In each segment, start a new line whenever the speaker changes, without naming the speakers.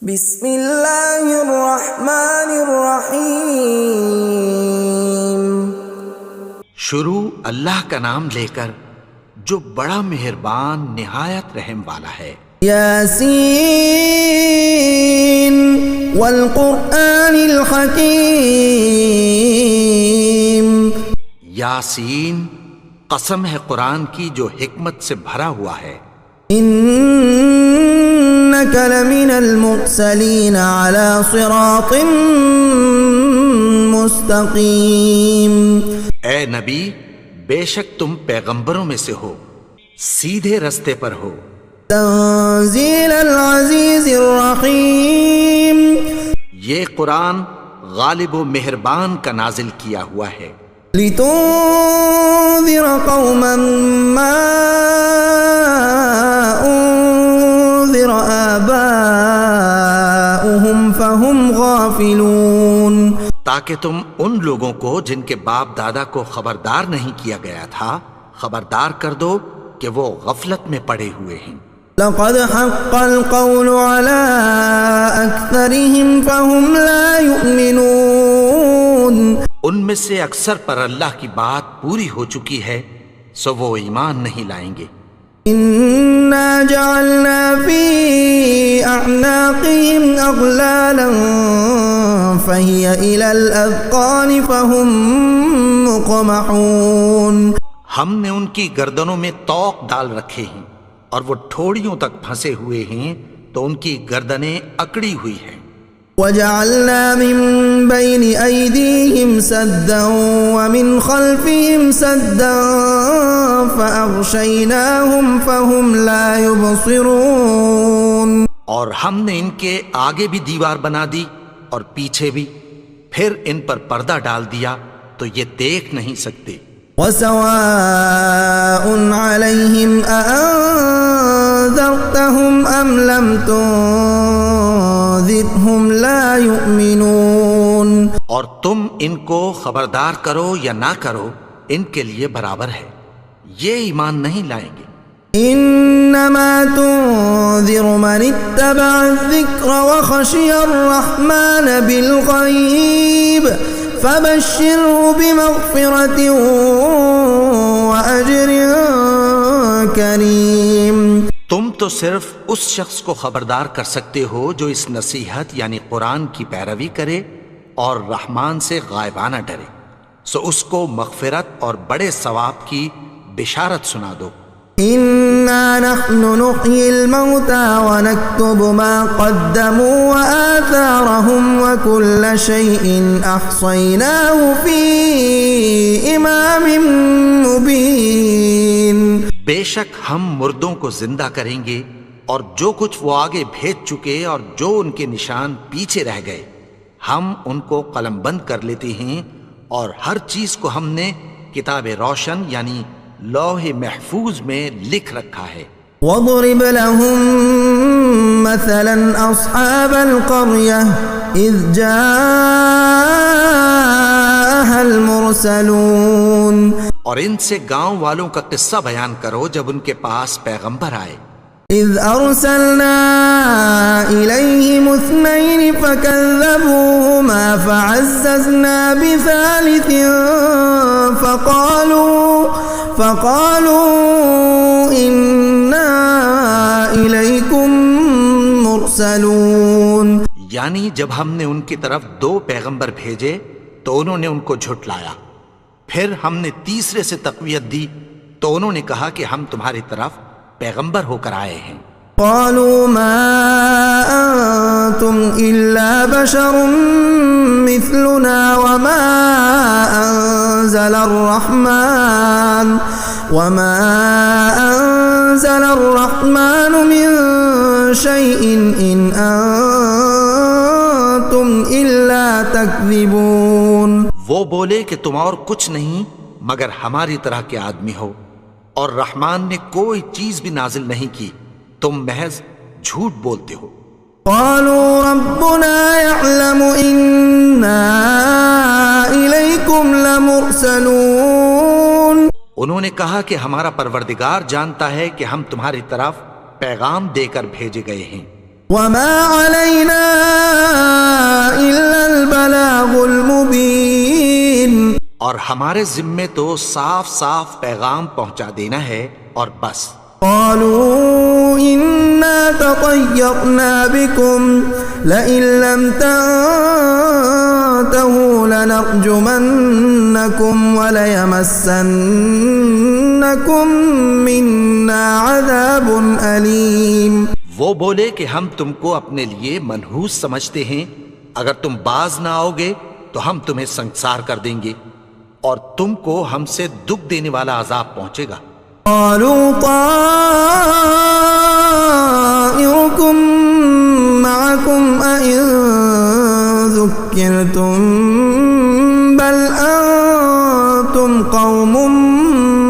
بسم اللہ الرحمن الرحیم۔
شروع اللہ کا نام لے کر جو بڑا مہربان نہایت رحم والا ہے۔
یاسین والقرآن الحکیم۔
یاسین، قسم ہے قرآن کی جو حکمت سے بھرا ہوا ہے۔
انک لمن المرسلین علی صراط مستقیم۔
اے نبی، بے شک تم پیغمبروں میں سے ہو، سیدھے رستے پر ہو۔
تنزیل العزیز الرحیم۔
یہ قرآن غالب و مہربان کا نازل کیا ہوا ہے۔
لتنذر قوما ما انذر آباؤهم فهم غافلون۔
تاکہ تم ان لوگوں کو جن کے باپ دادا کو خبردار نہیں کیا گیا تھا خبردار کر دو کہ وہ غفلت میں پڑے ہوئے ہیں۔
لقد حق القول على أكثرهم فهم لا يؤمنون۔
ان میں سے اکثر پر اللہ کی بات پوری ہو چکی ہے سو وہ ایمان نہیں لائیں گے۔
إنا جعلنا في أعناقهم أغلالا فهي إلى الأذقان فهم مقمحون۔
ہم نے ان کی گردنوں میں طوق ڈال رکھے ہیں اور وہ ٹھوڑیوں تک پھنسے ہوئے ہیں تو ان کی گردنیں اکڑی ہوئی ہیں۔
وجعلنا من بين أيديهم سدا ومن خلفهم سدا فأغشيناهم فهم لا يبصرون۔
اور ہم نے ان کے آگے بھی دیوار بنا دی اور پیچھے بھی، پھر ان پر پردہ ڈال دیا تو یہ دیکھ نہیں سکتے۔
وسواء عليهم أأنذرتهم أم لم تنذرهم لا يؤمنون۔
اور تم ان کو خبردار کرو یا نہ کرو ان کے لیے برابر ہے، یہ ایمان نہیں لائیں گے۔
انما تنذر من اتبع الذکر وخشی الرحمن بالغیب فبشره بمغفرة وأجر کریم۔
تم تو صرف اس شخص کو خبردار کر سکتے ہو جو اس نصیحت یعنی قرآن کی پیروی کرے اور رحمان سے غائبانہ ڈرے، سو اس کو مغفرت اور بڑے ثواب کی بشارت سنا دو۔
انا نحن نحيي الموتى ونكتب ما قدموا وآثارهم وكل شيء احصيناه في امام مبين۔
بے شک ہم مردوں کو زندہ کریں گے اور جو کچھ وہ آگے بھیج چکے اور جو ان کے نشان پیچھے رہ گئے ہم ان کو قلم بند کر لیتے ہیں، اور ہر چیز کو ہم نے کتاب روشن یعنی لوح محفوظ میں لکھ رکھا ہے۔
وَاضْرِبْ لَهُم مَّثَلًا أَصْحَابَ الْقَرْيَةِ إِذْ جَاءَهَا الْمُرْسَلُونَ۔
اور ان سے گاؤں والوں کا قصہ بیان کرو جب ان کے پاس پیغمبر آئے۔
إِذْ أَرْسَلْنَا إِلَيْهِمُ اثْنَيْنِ فَكَذَّبُوهُمَا فَعَزَّزْنَا بِثَالِثٍ فَقَالُوا إِنَّا إِلَيْكُمْ مُرْسَلُونَ۔
یعنی جب ہم نے ان کی طرف 2 پیغمبر بھیجے تو انہوں نے ان کو جھٹلایا، پھر ہم نے تیسرے سے تقویت دی تو انہوں نے کہا کہ ہم تمہاری طرف پیغمبر ہو کر آئے ہیں۔
قالوا ما أنتم إلا بشر مثلنا وما أنزل الرحمن من شيء إن أنتم إلا تكذبون۔
وہ بولے کہ تم اور کچھ نہیں مگر ہماری طرح کے آدمی ہو، اور رحمان نے کوئی چیز بھی نازل نہیں کی، تم محض جھوٹ بولتے ہو۔
قالوا ربنا يعلم إنا إليكم لمرسلون۔
انہوں نے کہا کہ ہمارا پروردگار جانتا ہے کہ ہم تمہاری طرف پیغام دے کر بھیجے گئے ہیں۔
وما علينا
ہمارے ذمے تو صاف صاف پیغام پہنچا دینا ہے اور بس.
قالوا إنا تطيرنا بكم لئن لم تنتهوا لنرجمنكم وليمسنكم منا عذاب أليم.
وہ بولے کہ ہم تم کو اپنے لیے منحوس سمجھتے ہیں، اگر تم باز نہ آؤ گے تو ہم تمہیں سنگسار کر دیں گے اور تم کو ہم سے دکھ دینے والا عذاب پہنچے گا.
قالوا طائركم معكم أئن ذكرتم بل أنتم قوم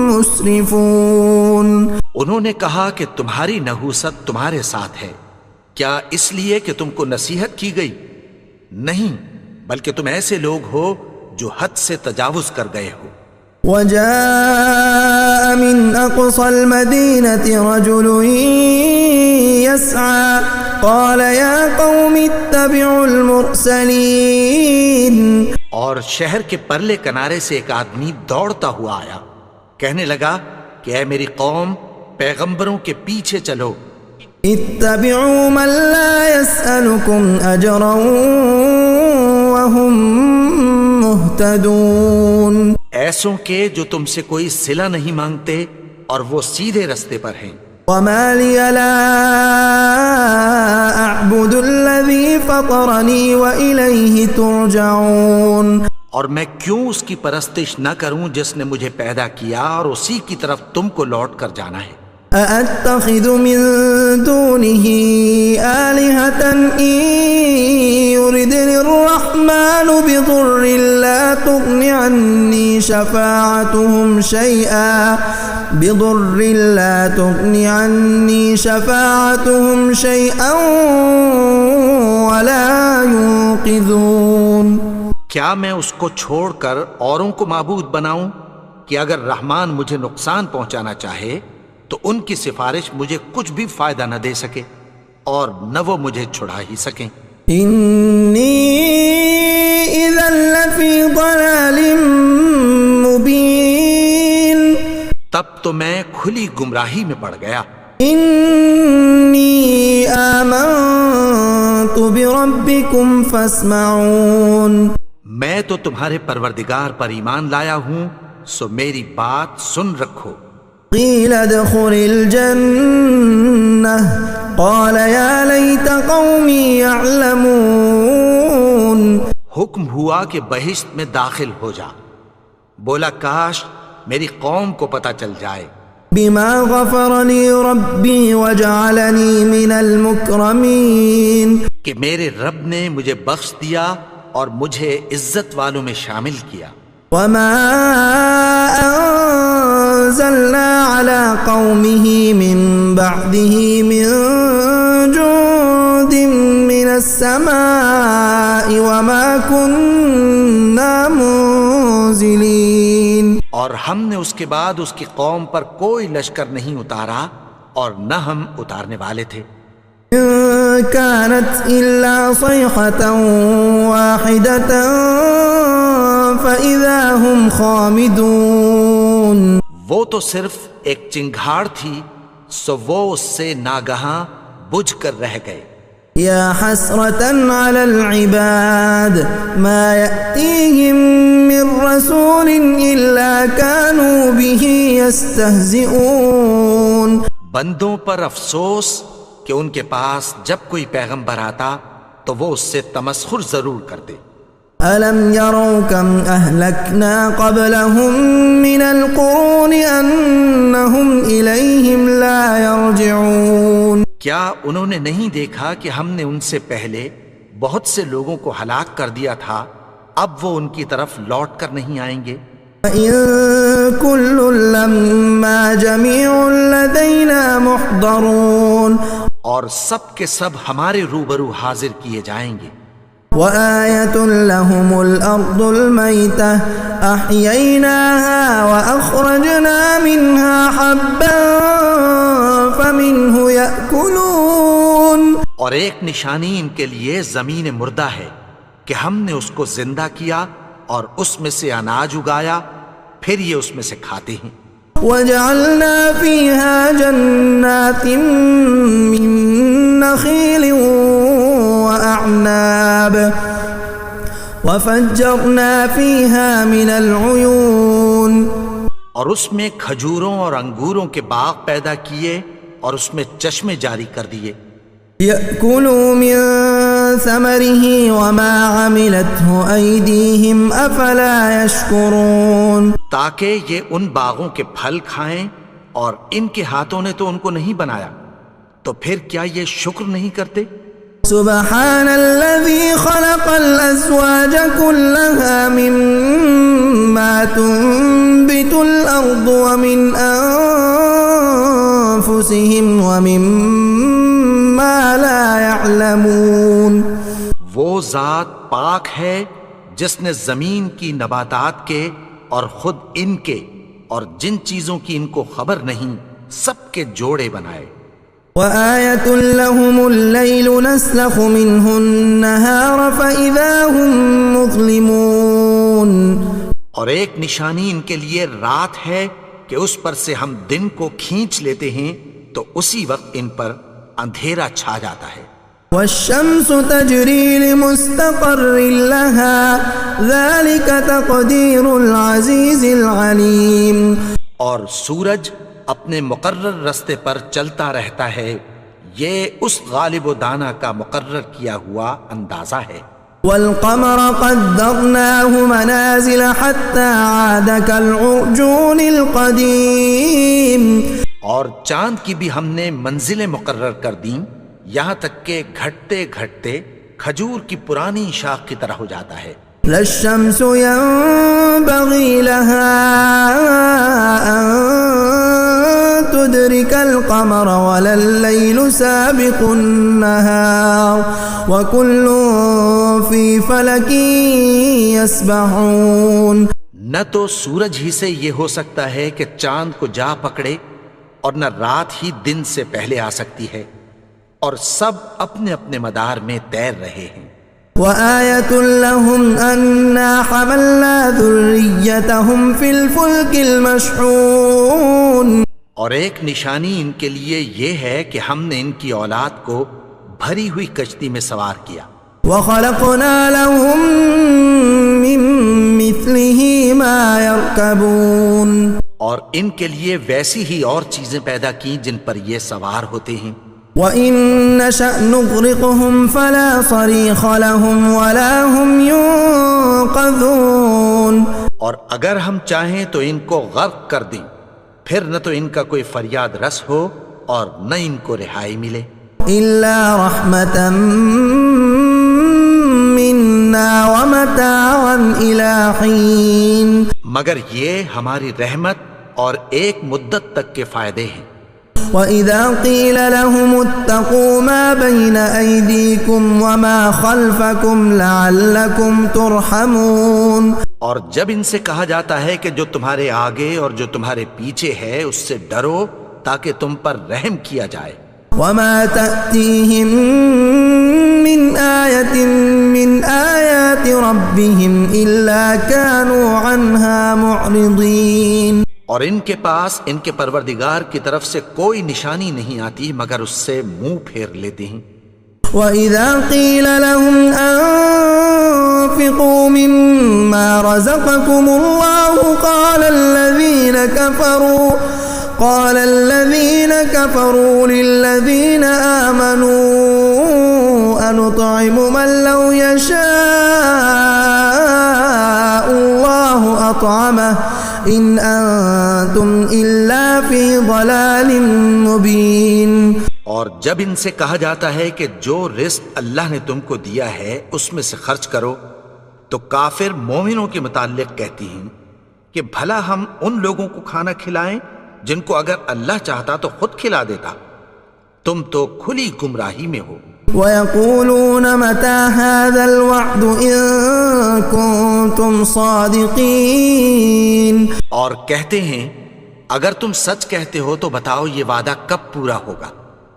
مسرفون.
انہوں نے کہا کہ تمہاری نحوست تمہارے ساتھ ہے، کیا اس لیے کہ تم کو نصیحت کی گئی؟ نہیں، بلکہ تم ایسے لوگ ہو جو حد سے تجاوز کر گئے ہو.
وجاء من أقصى المدينة رجل يسعى قال يا قوم اتبعوا المرسلين.
اور شہر کے پرلے کنارے سے ایک آدمی دوڑتا ہوا آیا، کہنے لگا کہ اے میری قوم، پیغمبروں کے پیچھے چلو.
اتبعوا من لا يسألكم أجرا وهم مهتدون.
ایسوں کے جو تم سے کوئی صلہ نہیں مانگتے اور وہ سیدھے رستے پر ہیں.
وما لي لا أعبد الذي فطرني وإليه ترجعون.
اور میں کیوں اس کی پرستش نہ کروں جس نے مجھے پیدا کیا اور اسی کی طرف تم کو لوٹ کر جانا ہے.
أأتخذ من دونه آلهة إن يردني الرحمن بضر لا تغن عني شفاعتهم شيئا ولا ينقذون.
کیا میں اس کو چھوڑ کر اوروں کو معبود بناؤں کہ اگر رحمان مجھے نقصان پہنچانا چاہے تو ان کی سفارش مجھے کچھ بھی فائدہ نہ دے سکے اور نہ وہ مجھے چھڑا ہی سکیں.
انی اذا لفی ضلال مبین.
تب تو میں کھلی گمراہی میں پڑ گیا.
انی آمنت بربکم فاسمعون.
میں تو تمہارے پروردگار پر ایمان لایا ہوں، سو میری بات سن رکھو.
قیل ادخل الجنة قال یا لیت قومی یعلمون.
حکم ہوا کہ بہشت میں داخل ہو جا. بولا کاش میری قوم کو پتہ چل جائے.
بما غفر لی ربی وجعلنی من المکرمین.
کہ میرے رب نے مجھے بخش دیا اور مجھے عزت والوں میں شامل کیا.
وما انزلنا على قومه من بعده من جند من السماء وما كنا منزلين.
اور ہم نے اس کے بعد اس کی قوم پر کوئی لشکر نہیں اتارا اور نہ ہم اتارنے والے تھے.
كانت إلا صيحة واحدة فإذا هم خامدون.
وہ تو صرف ایک چنگھاڑ تھی، سو وہ اس سے ناگہاں بجھ کر رہ گئے.
یا حسرة على العباد ما يأتيهم من رسول إلا كانوا به يستهزئون.
بندوں پر افسوس کہ ان کے پاس جب کوئی پیغمبر آتا تو وہ اس سے تمسخر ضرور کرتے.
أَلَمْ يَرَوْا كَمْ أَهْلَكْنَا قَبْلَهُمْ مِنَ الْقُرُونِ أَنَّهُمْ إِلَيْهِمْ لَا يَرْجِعُونَ.
کیا انہوں نے نہیں دیکھا کہ ہم نے ان سے پہلے بہت سے لوگوں کو ہلاک کر دیا تھا، اب وہ ان کی طرف لوٹ کر نہیں آئیں گے.
إِن كُلٌّ لَّمَّا جَمِيعٌ لَّدَيْنَا مُحْضَرُونَ.
اور سب کے سب ہمارے روبرو حاضر کیے جائیں گے.
وآية لهم الأرض الميتة أحييناها وأخرجنا منها حبا فمنه يأكلون.
اور ایک نشانی ان کے لیے زمین مردہ ہے کہ ہم نے اس کو زندہ کیا اور اس میں سے اناج اگایا، پھر یہ اس میں سے کھاتے ہیں۔
وجعلنا فيها جنات من نخيل وأعناب وفجرنا فيها من العيون،
اور اس میں کھجوروں اور انگوروں کے باغ پیدا کیے اور اس میں چشمے جاری کر دیے۔
يأكلوا من ثمره وما عملته أيديهم أفلا يشكرون،
تاکہ یہ ان باغوں کے پھل کھائیں، اور ان کے ہاتھوں نے تو ان کو نہیں بنایا، تو پھر کیا یہ شکر نہیں کرتے؟
سبحان الذي خلق الأزواج كلها مما تنبت الأرض ومن أنفسهم ومما لا يعلمون،
وہ ذات پاک ہے جس نے زمین کی نباتات کے اور خود ان کے اور جن چیزوں کی ان کو خبر نہیں سب کے جوڑے بنائے۔
وآية لهم الليل نسلخ منه النهار فإذا هم مظلمون،
اور ایک نشانی ان کے لیے رات ہے کہ اس پر سے ہم دن کو کھینچ لیتے ہیں تو اسی وقت ان پر اندھیرا چھا جاتا ہے۔
والشمس تجري لمستقر لها ذلك تقدير العزيز العليم،
اور سورج اپنے مقرر رستے پر چلتا رہتا ہے، یہ اس غالب و دانا کا مقرر کیا ہوا اندازہ ہے۔
والقمر قدرناه منازل حتى عاد كالعرجون القديم،
اور چاند کی بھی ہم نے منزلیں مقرر کر دیں، یہاں تک کہ گھٹتے گھٹتے کھجور کی پرانی شاخ کی طرح ہو جاتا ہے۔
لا الشمس ينبغي لها أن تدرك القمر ولا الليل سابق النهار وكل في فلك يسبحون،
نہ تو سورج ہی سے یہ ہو سکتا ہے کہ چاند کو جا پکڑے، اور نہ رات ہی دن سے پہلے آ سکتی ہے، اور سب اپنے اپنے مدار میں تیر رہے ہیں۔
وآية لهم أنا حملنا ذريتهم في الفلك المشحون،
اور ایک نشانی ان کے لیے یہ ہے کہ ہم نے ان کی اولاد کو بھری ہوئی کشتی میں سوار کیا۔
وخلقنا لهم من مثله ما يركبون،
اور ان کے لیے ویسی ہی اور چیزیں پیدا کی جن پر یہ سوار ہوتے ہیں۔
وَإِن نَّشَأْ نُغْرِقْهُمْ فَلَا صَرِيخَ لَهُمْ وَلَا هُمْ يُنقَذُونَ،
اور اگر ہم چاہیں تو ان کو غرق کر دیں، پھر نہ تو ان کا کوئی فریاد رس ہو اور نہ ان کو رہائی ملے۔
إِلَّا رَحْمَةً مِّنَّا وَمَتَاعًا إِلَىٰ حِينٍ،
مگر یہ ہماری رحمت اور ایک مدت تک کے فائدے ہیں۔
وَإِذَا قِيلَ لَهُمُ اتَّقُوا مَا بَيْنَ أَيْدِيكُمْ وَمَا خَلْفَكُمْ لَعَلَّكُمْ تُرْحَمُونَ،
اور جب ان سے کہا جاتا ہے کہ جو تمہارے آگے اور جو تمہارے پیچھے ہے اس سے ڈرو تاکہ تم پر رحم کیا جائے۔
وَمَا تَأْتِيهِم مِّنْ آيَةٍ مِّنْ آيَاتِ رَبِّهِمْ إِلَّا كَانُوا عَنْهَا مُعْرِضِينَ،
اور ان کے پاس ان کے پروردگار کی طرف سے کوئی نشانی نہیں آتی مگر اس سے منہ پھیر لیتے ہیں۔
وَإِذَا قِيلَ لَهُمْ أَنفِقُوا مِمَّا رَزَقَكُمُ اللَّهُ قَالَ الَّذِينَ كَفَرُوا لِلَّذِينَ آمَنُوا أَنُطْعِمُ مَن لَّوْ يَشَاءُ اللَّهُ أَطْعَمَهُ إِنْ أَنتُمْ إِلَّا فِي ضَلَالٍ مُّبِينٍ،
اور جب ان سے کہا جاتا ہے کہ جو رزق اللہ نے تم کو دیا ہے اس میں سے خرچ کرو، تو کافر مومنوں کے متعلق کہتی ہیں کہ بھلا ہم ان لوگوں کو کھانا کھلائیں جن کو اگر اللہ چاہتا تو خود کھلا دیتا، تم تو کھلی گمراہی میں ہو۔
وَيَقُولُونَ مَتَىٰ هَٰذَا الْوَعْدُ إِن كُنتُمْ صَادِقِينَ،
اور کہتے ہیں اگر تم سچ کہتے ہو تو بتاؤ یہ وعدہ کب پورا ہوگا۔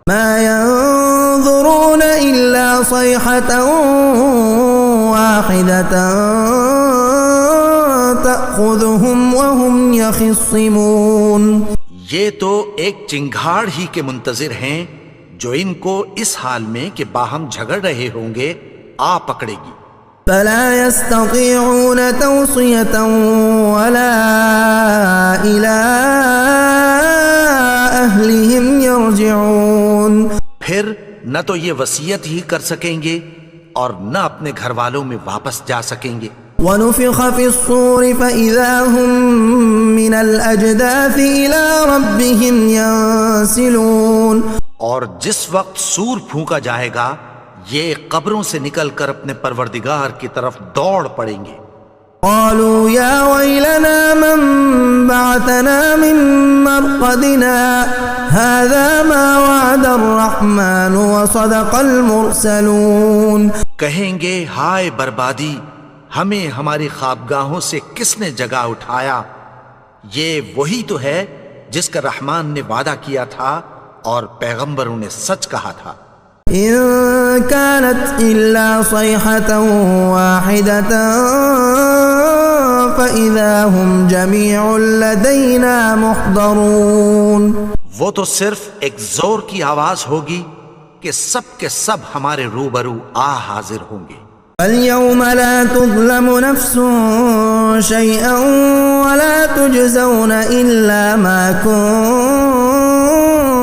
مَا يَنظُرُونَ إِلَّا صَيْحَةً وَاحِدَةً تأخذهم وهم يخصمون.
یہ تو ایک چنگھاڑ ہی کے منتظر ہیں جو ان کو اس حال میں کہ باہم جھگڑ رہے ہوں گے آ پکڑے گی.
فلا يستطيعون توصية ولا إلى أهلهم يرجعون.
پھر نہ تو یہ وصیت ہی کر سکیں گے اور نہ اپنے گھر والوں میں واپس جا سکیں گے.
ونفخ في الصور فإذا هم من الأجداث إلى ربهم ينسلون.
اور جس وقت سور پھونکا جائے گا یہ قبروں سے نکل کر اپنے پروردگار کی طرف دوڑ پڑیں گے.
قالوا يا ويلنا من بعثنا من مرقدنا هذا ما وعد الرحمن وصدق المرسلون.
کہیں گے ہائے بربادی، ہمیں ہماری خوابگاہوں سے کس نے جگا اٹھایا؟ یہ وہی تو ہے جس کا رحمان نے وعدہ کیا تھا اور پیغمبروں نے سچ کہا تھا.
إن كانت إلا صيحة واحدة فإذا هم جميع لدينا محضرون.
وہ تو صرف ایک زور کی آواز ہوگی کہ سب کے سب ہمارے روبرو آ حاضر ہوں گے.
اليوم لا تظلم نفس شيئا ولا تجزون إلا ما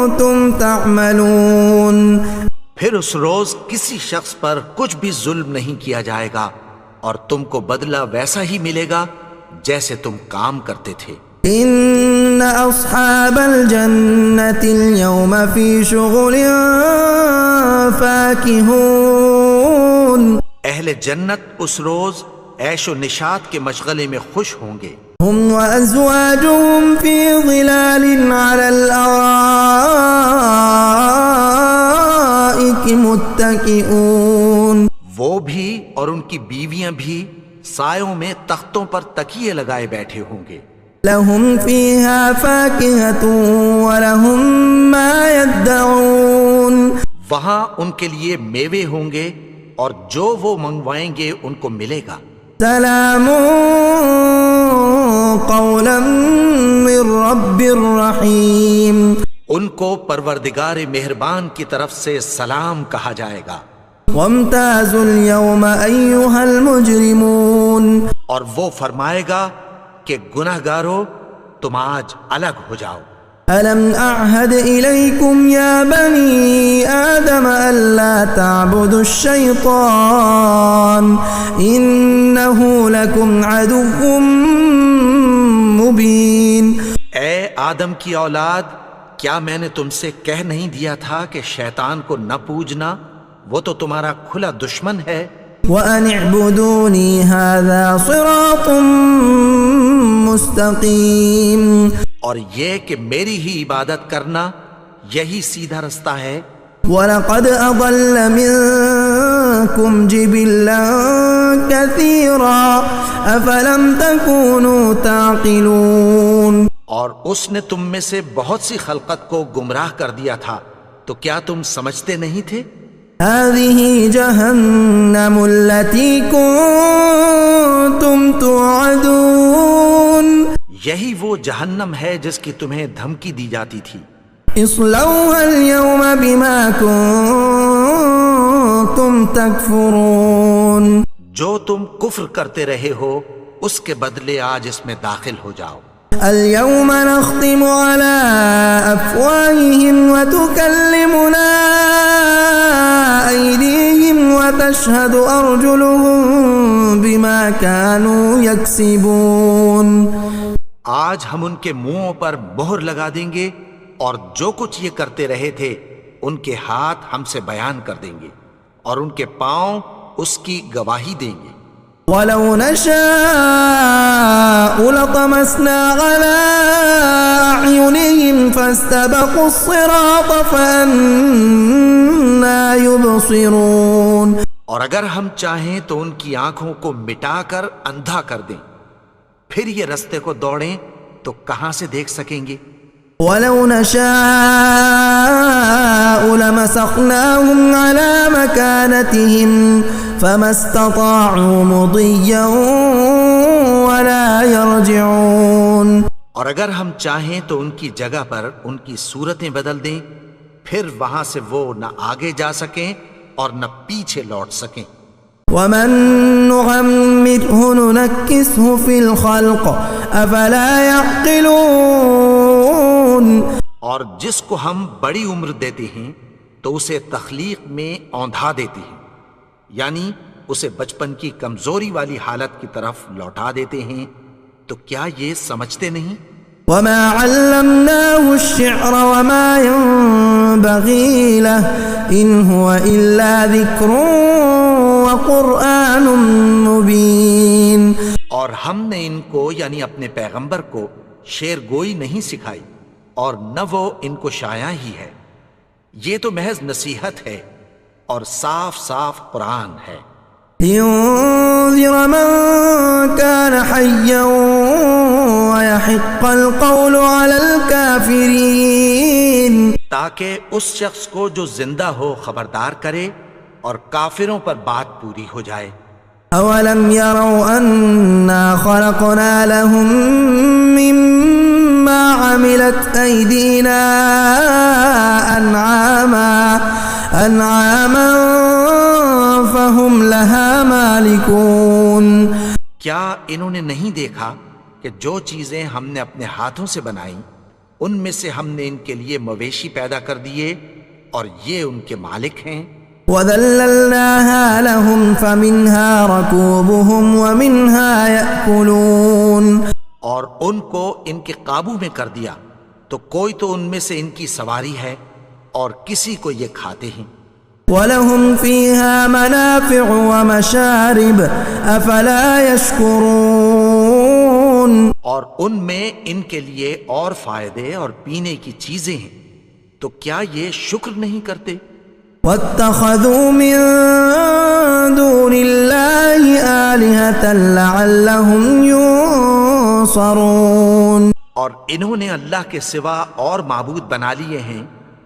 كنتم تعملون.
پھر اس روز کسی شخص پر کچھ بھی ظلم نہیں کیا جائے گا اور تم کو بدلہ ویسا ہی ملے گا جیسے تم کام کرتے تھے.
ان اصحاب الجنة اليوم في شغل فاكهون.
اہل جنت اس روز عیش و نشاط کے مشغلے میں خوش ہوں گے.
هم وازواجهم في ظلال على الارائك متكئون.
وہ بھی اور ان کی بیویاں بھی سایوں میں تختوں پر تکیے لگائے بیٹھے ہوں گے.
لهم فيها فاكهة ولهم ما يدعون.
وہاں ان کے لیے میوے ہوں گے اور جو وہ منگوائیں گے ان کو ملے گا.
سلام قولا من رب الرحیم.
ان کو پروردگار مہربان کی طرف سے سلام کہا جائے گا.
وامتازوا اليوم ایها المجرمون.
اور وہ فرمائے گا کہ گناہگارو تم آج الگ ہو جاؤ.
ألم أعهد إليكم يا بني آدم ألا تعبدوا الشيطان إنه لكم عدو مبين.
اے آدم کی اولاد، کیا میں نے تم سے کہہ نہیں دیا تھا کہ شیطان کو نہ پوجنا؟ وہ تو تمہارا کھلا دشمن ہے.
وأن اعبدوني هذا صراط مستقيم.
اور یہ کہ میری ہی عبادت کرنا یہی سیدھا رستہ ہے.
وَلَقَدْ أَضَلَّ مِنكُمْ جِبِلًّا كَثِيرًا أَفَلَمْ تَكُونُوا تَعْقِلُونَ.
اور اس نے تم میں سے بہت سی خلقت کو گمراہ کر دیا تھا، تو کیا تم سمجھتے نہیں تھے؟
هَذِهِ جَهَنَّمُ الَّتِي كُنتُمْ تُوعَدُونَ.
یہی وہ جہنم ہے جس کی تمہیں دھمکی دی جاتی تھی.
اصلوها اليوم بما كنتم تكفرون.
جو تم کفر کرتے رہے ہو اس کے بدلے آج اس میں داخل ہو جاؤ.
اليوم نختم على أفواههم وتكلمنا أيديهم وتشهد أرجلهم بما كانوا يكسبون.
آج ہم ان کے منہوں پر مہر لگا دیں گے اور جو کچھ یہ کرتے رہے تھے ان کے ہاتھ ہم سے بیان کر دیں گے اور ان کے پاؤں اس کی گواہی دیں گے.
وَلَوْ نَشَاءُ لَطَمَسْنَا عَلَىٰ أَعْيُنِهِمْ فَاسْتَبَقُوا الصِّرَاطَ فَأَنَّىٰ يُبْصِرُونَ.
اور اگر ہم چاہیں تو ان کی آنکھوں کو مٹا کر اندھا کر دیں، پھر یہ رستے کو دوڑیں تو کہاں سے دیکھ سکیں گے.
وَلَوْ نَشَاءُ لَمَسَخْنَاهُمْ عَلَىٰ مَكَانَتِهِمْ فَمَا اسْتَطَاعُوا مُضِيًّا ولا يرجعون.
اور اگر ہم چاہیں تو ان کی جگہ پر ان کی صورتیں بدل دیں، پھر وہاں سے وہ نہ آگے جا سکیں اور نہ پیچھے لوٹ سکیں.
ومن نعمره ننكسه في الخلق افلا يعقلون.
اور جس کو ہم بڑی عمر دیتے ہیں تو اسے تخلیق میں اوندھا دیتے ہیں، یعنی اسے بچپن کی کمزوری والی حالت کی طرف لوٹا دیتے ہیں. تو کیا یہ سمجھتے نہیں؟
وما علمناه الشعر وما ينبغي له ان هو الا ذكر وقرآن مبين.
اور ہم نے ان کو یعنی اپنے پیغمبر کو شعر گوئی نہیں سکھائی اور نہ وہ ان کو شایا ہی ہے، یہ تو محض نصیحت ہے اور صاف صاف قرآن ہے.
لينذر من كان حيا ويحق القول على الكافرين.
تاکہ اس شخص کو جو زندہ ہو خبردار کرے اور کافروں پر بات پوری ہو جائے.
اولم يروا انا خلقنا لهم مما عملت ايدينا انعاما فهم لها مالكون.
کیا انہوں نے نہیں دیکھا کہ جو چیزیں ہم نے اپنے ہاتھوں سے بنائیں ان میں سے ہم نے ان کے لیے مویشی پیدا کر دیے اور یہ ان کے مالک ہیں.
وَذَلَّلْنَاهَا لَهُمْ فَمِنْهَا رَكُوبُهُمْ وَمِنْهَا يَأْكُلُونَ.
اور ان کو ان کے قابو میں کر دیا تو کوئی تو ان میں سے ان کی سواری ہے اور کسی کو یہ کھاتے ہیں.
وَلَهُمْ فِيهَا مَنَافِعُ وَمَشَارِبُ أَفَلَا يَشْكُرُونَ.
اور ان میں ان کے لیے اور فائدے اور پینے کی چیزیں ہیں، تو کیا یہ شکر نہیں کرتے؟
وَاتَّخَذُوا مِن دُونِ اللَّهِ آلِهَةً لَعَلَّهُمْ يُنصَرُونَ.
اور انہوں نے اللہ کے سوا اور معبود بنا لیے ہیں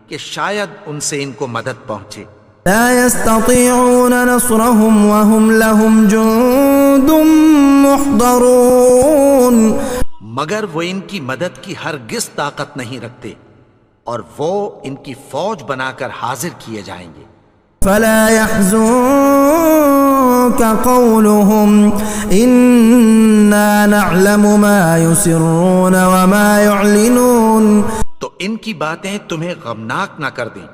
کہ شاید ان سے ان کو مدد پہنچے.
لا يستطيعون نصرهم وهم لهم جند محضرون.
مگر وہ ان کی مدد کی ہرگز طاقت نہیں رکھتے اور وہ ان کی فوج بنا کر حاضر کیے جائیں گے.
فلا يحزنك قولهم إنا نعلم ما يسرون وما يعلنون.
تو ان کی باتیں تمہیں غمناک نہ کر دیں،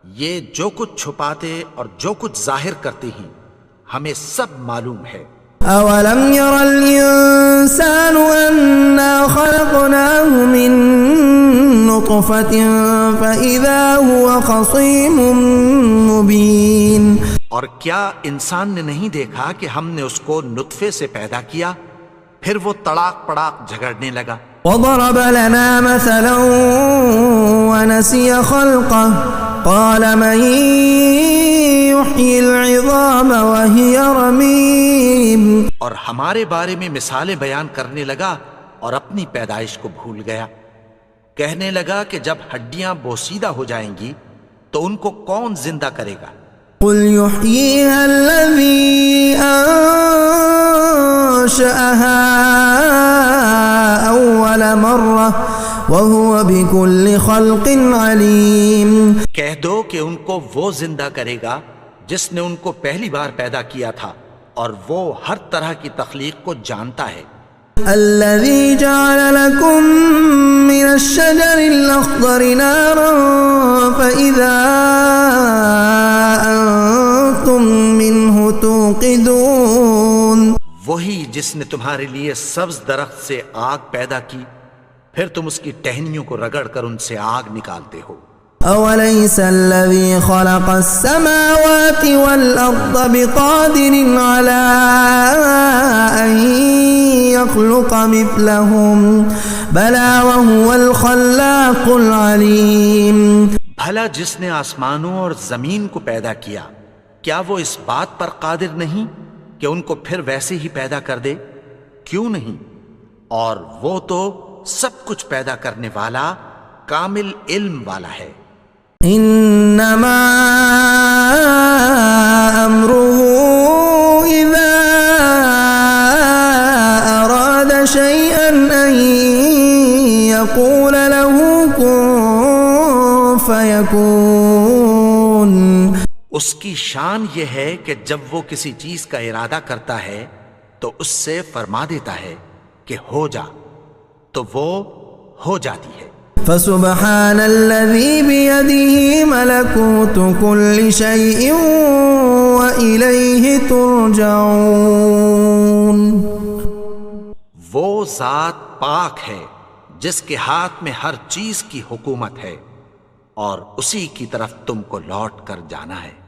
یہ جو کچھ چھپاتے اور جو کچھ ظاہر کرتے ہیں ہمیں سب معلوم ہے.
اولم ير الانسان انا خلقناه من نطفة فاذا هو خصيم مبين.
اور کیا انسان نے نہیں دیکھا کہ ہم نے اس کو نطفے سے پیدا کیا پھر وہ تڑاک پڑاک جھگڑنے لگا.
وضرب لنا مثلا ونسي خلقه قال من يحيي العظام وهي رميم.
اور ہمارے بارے میں مثالیں بیان کرنے لگا اور اپنی پیدائش کو بھول گیا. کہنے لگا کہ جب ہڈیاں بوسیدہ ہو جائیں گی تو ان کو کون زندہ کرے گا؟
قل يحييها الذي أنشأها أول مرة وهو بكل خلق عليم.
کہہ دو کہ ان کو وہ زندہ کرے گا جس نے ان کو پہلی بار پیدا کیا تھا اور وہ ہر طرح کی تخلیق کو جانتا ہے.
الذي جعل لكم من الشجر الأخضر نارا فإذا أنتم منه توقدون.
وہی جس نے تمہارے لیے سبز درخت سے آگ پیدا کی پھر تم اس کی ٹہنیوں کو رگڑ کر ان سے آگ نکالتے ہو.
أوليس الذي خلق السماوات والأرض بقادر على أن يخلق مثلهم بلى وهو الخلاق العليم.
بھلا جس نے آسمانوں اور زمین کو پیدا کیا کیا وہ اس بات پر قادر نہیں کہ ان کو پھر ویسے ہی پیدا کر دے؟ کیوں نہیں؟ اور وہ تو سب کچھ پیدا کرنے والا کامل علم والا ہے.
انما امره اذا اراد فيكون
اس کی شان یہ ہے کہ جب وہ کسی چیز کا ارادہ کرتا ہے تو اس سے فرما دیتا ہے کہ ہو جا، تو وہ ہو جاتی ہے۔
فسبحان الذي بيده ملكوت كل شيء وإليه ترجعون۔
وہ ذات پاک ہے جس کے ہاتھ میں ہر چیز کی حکومت ہے اور اسی کی طرف تم کو لوٹ کر جانا ہے۔